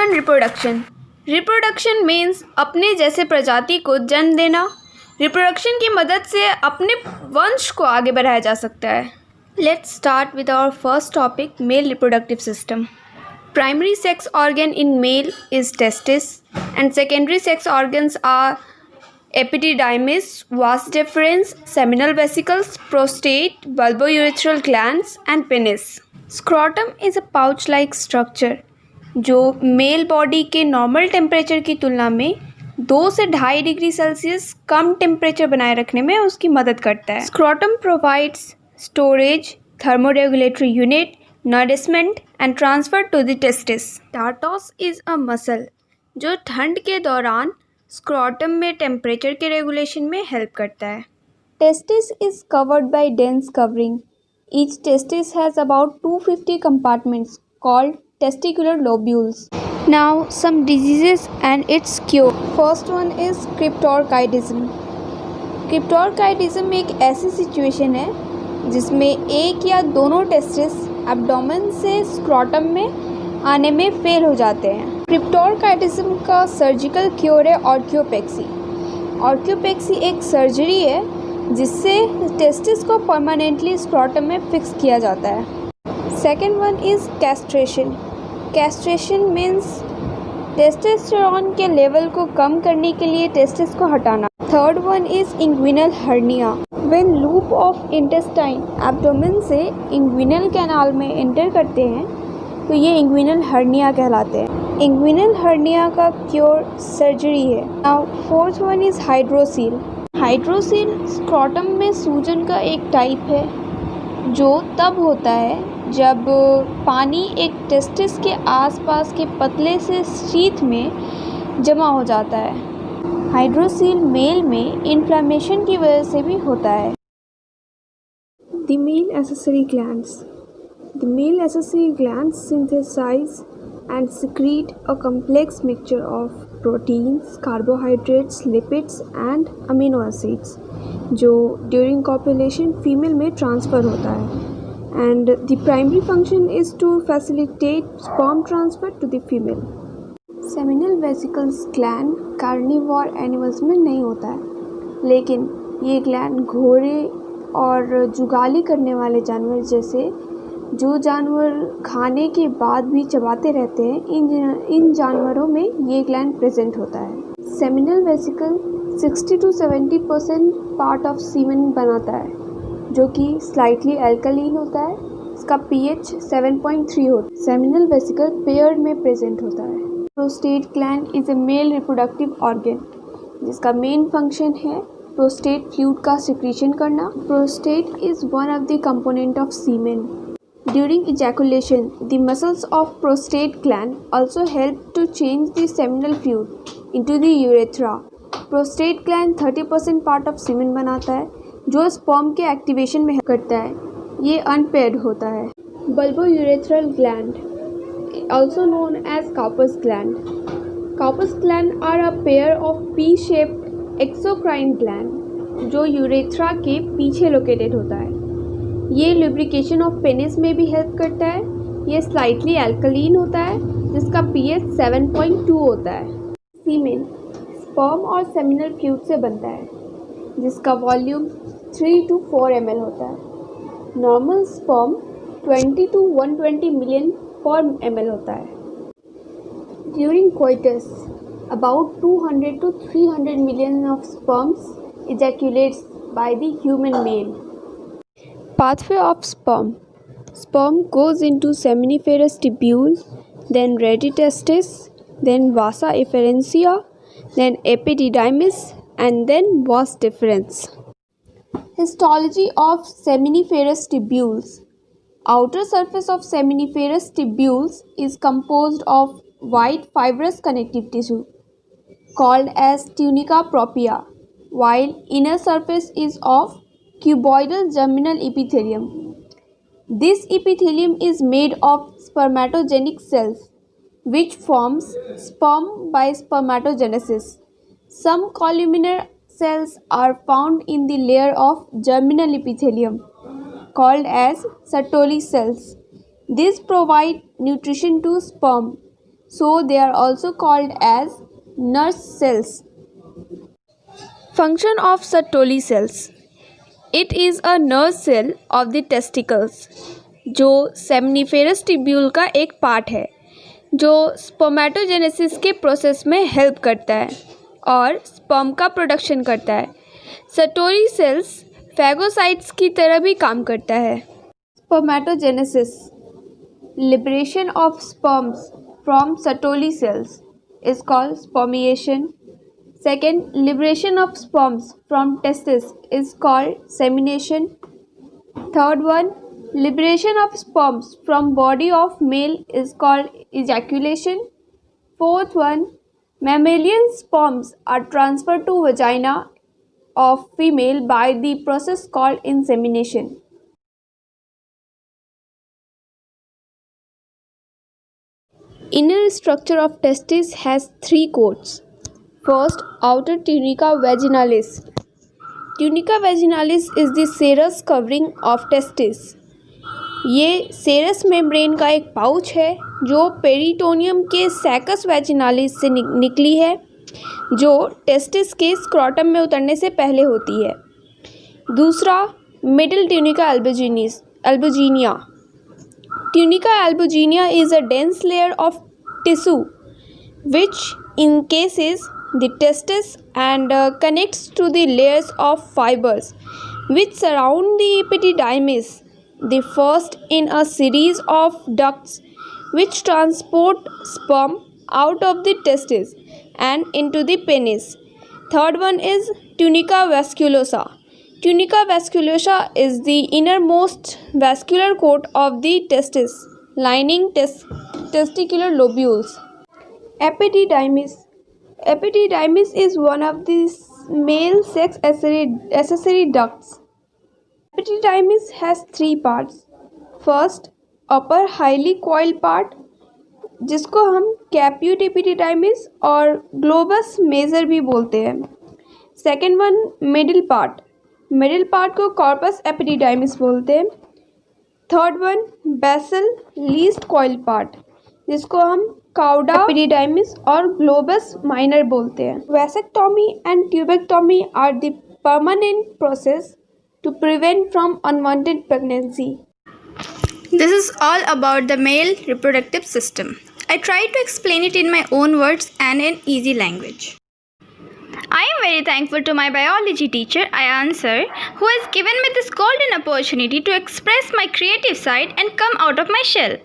Human reproduction. Reproduction means अपने जैसे प्रजाति को जन्म देना। रिप्रोडक्शन की मदद से अपने वंश को आगे बढ़ाया जा सकता है। Let's start with our first topic, male reproductive system. Primary sex organ in male is testis, and secondary sex organs are epididymis, vas deferens, seminal vesicles, prostate, bulbourethral glands, and penis. Scrotum is a pouch-like structure जो mail body के normal temperature की तुलना में 2 से 2.5 degree Celsius कम temperature बनाए रखने में उसकी मदद करता है। Scrotum provides storage, thermoregulatory unit, nourishment and transfer to the testis. Dartos is a muscle जो ठंड के दौरान स्क्रोटम में टेम्परेचर के रेगुलेशन में हेल्प करता है। Testis is covered by dense covering. Each testis has about 250 compartments called testicular lobules. Now some diseases and its cure. First one is cryptorchidism. Cryptorchidism एक ऐसी सिचुएशन है जिसमें एक या दोनों टेस्टिस एब्डोमेन से स्क्रोटम में आने में फेल हो जाते हैं। क्रिप्टोरकाइटिज्म का सर्जिकल क्योर है ऑर्कियोपेक्सी। ऑर्कियोपेक्सी एक सर्जरी है जिससे टेस्टिस को परमानेंटली स्क्रोटम में फिक्स किया जाता है। Second one is castration. Castration means testosterone के लेवल को कम करने के लिए टेस्टिस को हटाना। Third one is inguinal hernia. When loop of intestine abdomen से इंग्विनल कैनाल में एंटर करते हैं तो ये इंग्विनल हर्निया कहलाते हैं। इंग्विनल हर्निया का क्योर सर्जरी है। Now fourth one is hydrocele. Hydrocele scrotum में सूजन का एक टाइप है जो तब होता है जब पानी एक टेस्टिस के आसपास के पतले से शीथ में जमा हो जाता है। हाइड्रोसील मेल में इन्फ्लेमेशन की वजह से भी होता है। The male accessory glands. The male accessory glands synthesize and secrete a complex mixture of proteins, carbohydrates, lipids and amino acids जो during copulation फीमेल में ट्रांसफ़र होता है। And the primary function is to facilitate sperm transfer to the female. Seminal vesicles gland carnivore animals में नहीं होता है, लेकिन ये ग्लैंड घोड़े और जुगाली करने वाले जानवर जैसे जो जानवर खाने के बाद भी चबाते रहते हैं इन जानवरों में ये ग्लैंड प्रेजेंट होता है। Seminal vesicle 60 to 70% part of semen बनाता है जो कि स्लाइटली एल्कलीन होता है। इसका pH 7.3 होता है। सेमिनल वेसिकल पेयर में प्रेजेंट होता है। Prostate gland is a male reproductive organ जिसका मेन फंक्शन है प्रोस्टेट फ्लूइड का सिक्रीशन करना। Prostate is one of the component of semen. During ejaculation the muscles of prostate gland also help to change the seminal fluid into the urethra. Prostate gland 30% part of semen बनाता है जो sperm के activation में करता है। ये unpaired होता है। Bulbourethral gland also known as Cowper's gland. Cowper's gland are a pair of P-shaped exocrine gland जो यूरेथ्रा के पीछे लोकेटेड होता है। ये लुब्रिकेशन ऑफ पेनिस में भी हेल्प करता है। ये स्लाइटली एल्कलीन होता है जिसका pH 7.2 होता है। सीमेन स्पर्म और सेमिनल फ्लूइड से बनता है जिसका वॉल्यूम 3 to 4 ml होता है। नॉर्मल स्पर्म 20 to 120 मिलियन पर ml होता है। During coitus about 200 to 300 million of sperms ejaculates by the human male. Pathway of sperm. Sperm goes into seminiferous tubule, then ready testis, then vasa efferentia, then epididymis, and then vas deferens. Histology of seminiferous tubules. Outer surface of seminiferous tubules is composed of white fibrous connective tissue called as tunica propria, while inner surface is of cuboidal germinal epithelium. This epithelium is made of spermatogenic cells which forms sperm by spermatogenesis. Some columnar cells are found in the layer of germinal epithelium called as Sertoli cells. These provide nutrition to sperm so they are also called as nurse cells. Function of Sertoli cells. It is a nurse cell of the testicles, जो सेमनिफेरस tubule का एक part है जो spermatogenesis के process में help करता है और स्पर्म का प्रोडक्शन करता है। सर्टोली सेल्स फैगोसाइट्स की तरह भी काम करता है। Spermatogenesis, liberation of sperms from Sertoli cells is called spermiation. Second, liberation of sperms from testes is called semination. Third one, liberation of sperms from body of male is called ejaculation. Fourth one, mammalian sperms are transferred to vagina of female by the process called insemination. Inner structure of testis has three coats. First, outer tunica vaginalis. Tunica vaginalis is the serous covering of testis. ये सेरस membrane का एक pouch है जो peritoneum के सैकस वैजिनालिस से निकली है, जो टेस्टिस के स्क्रोटम में उतरने से पहले होती है। दूसरा, middle tunica albuginea. Tunica albuginea is a dense layer of tissue which encases the testis and connects to the layers of fibers which surround the epididymis, the first in a series of ducts which transport sperm out of the testis and into the penis. Third one is tunica vasculosa. Tunica vasculosa is the innermost vascular coat of the testis, lining testicular lobules. Epididymis. Epididymis is one of the male sex accessory ducts. Epididymis has three parts. First, upper highly coiled part, जिसको हम caput epididymis और globus major भी बोलते हैं. Second one, middle part. Middle part को corpus epididymis बोलते हैं. Third one, basal least coil part, जिसको हम काउडा एपिडिडाइमिस और ग्लोबस माइनर बोलते हैं. Vasectomy and tubectomy are the permanent process to prevent from unwanted pregnancy. This is all about the male reproductive system. I tried to explain it in my own words and in easy language. I am very thankful to my biology teacher, Ayan sir, who has given me this golden opportunity to express my creative side and come out of my shell.